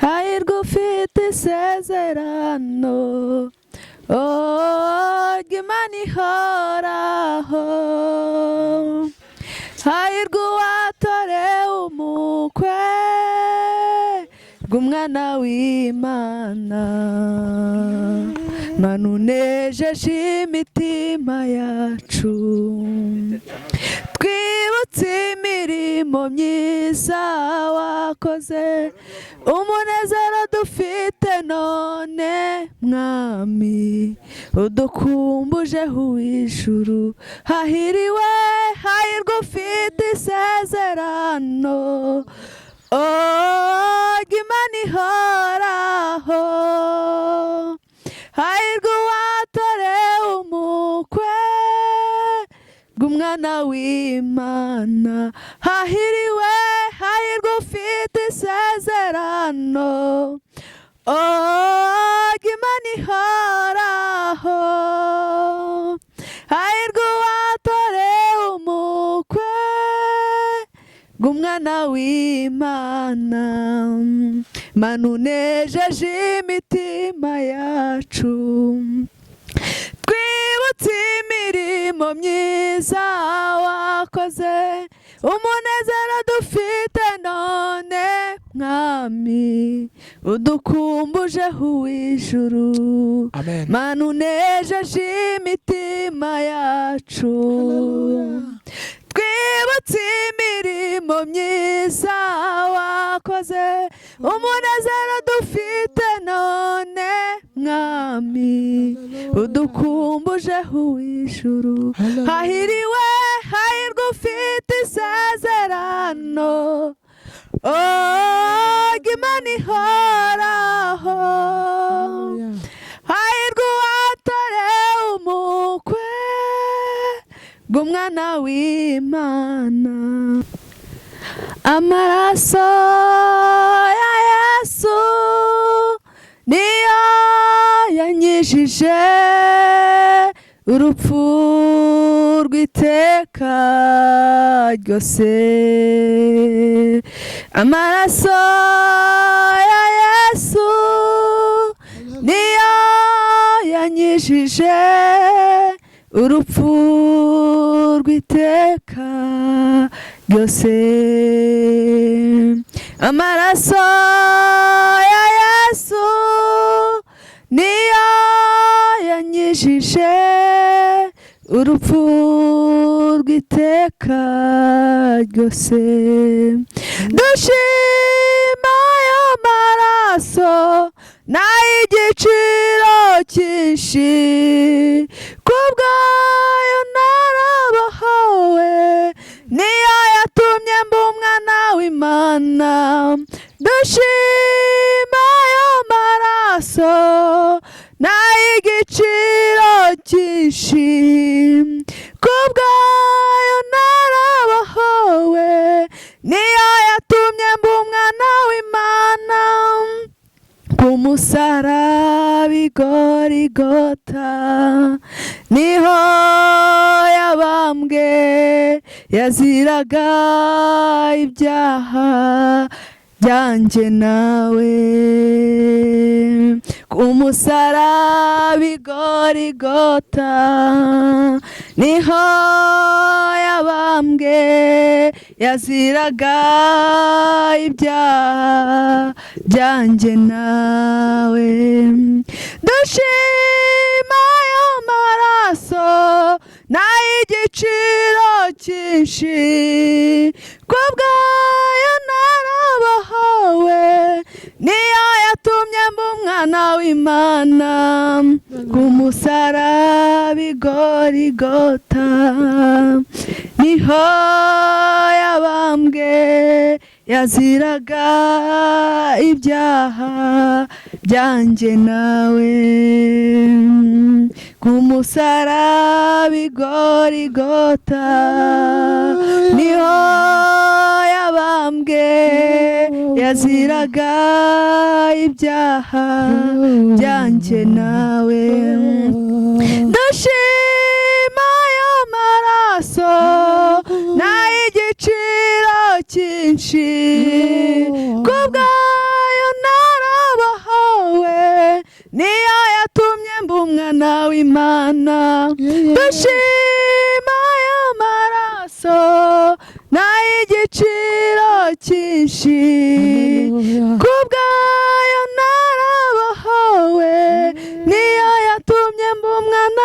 hahirwa ufite isezerano ry'Imana ihoraho, hahirwa uwatorewe umukwe rw'umwana w'Imana, Mana unejeje imitima yacu, twibutse imirimo myiza wakoze, umunezero dufite none mwami udukumbujeho uw'ijuru, hahiriwe hahirwa ufite isezerano ry'Imana ihoraho, hahirwa uwatorewe umukwe rw'umwana w'Imana, hahiriwe hahirwa ufite isezerano ry'Imana ihoraho, hahirwa uwatorewe umukwe rw'umwana w'Imana, Mana unejeje imitima yacu, twibutse imirimo myiza wakoze, umunezero dufite none mwami udukumbujeho uw'ijuru, Mana unejeje imitima yacu, twibutse imirimo myiza wakoze, umunezero dufite none mwami udukumbujeho uw'ijuru, hahiriwe hahirwa ufite isezerano ry'Imana ihoraho, hahirwa uwatorewe umukwe rw'umwana w'Imana, amaraso ya Yesu niyo yanyijije urupfu rw'iteka ryose, amaraso ya Yesu niyo yanyijije urupfu rw'iteka ryose, amaraso ya Yesu niyo yanyijije urupfu rw'iteka ryose, dushima ayo maraso n'ay'igiciro cyinshi, kubwayo narabohowe, niyo yatumye mba umwana w'Imana, dushima ayo maraso n'ay'igiciro cyinshi, kubwayo narabohowe, niyo yatumye mba umwana w'Imana, ku musaraba i Goligota niho yabambwe, yaziraga ibyaha byanjye nawe, ku musaraba i Goligota niho yabambwe, yaziraga ibyaha byanjye nawe, dushima ayo maraso n'ay'igiciro cyinshi, kubwayo narabohowe, niyo yatumye mba umwana w'Imana, ku musaraba i Goligota niho yabambwe, yaziraga ibyaha byanjye nawe, ku musaraba i Goligota niho yabambwe, yaziraga ibyaha byanjye nawe, dushima ayo maraso n'ay'igiciro cyinshi, kubwayo nara umwana w'Imana. Dushima ayo maraso n'ay'igiciro cyinshi, kubwayo narabohowe, niyo yatumye mba umwana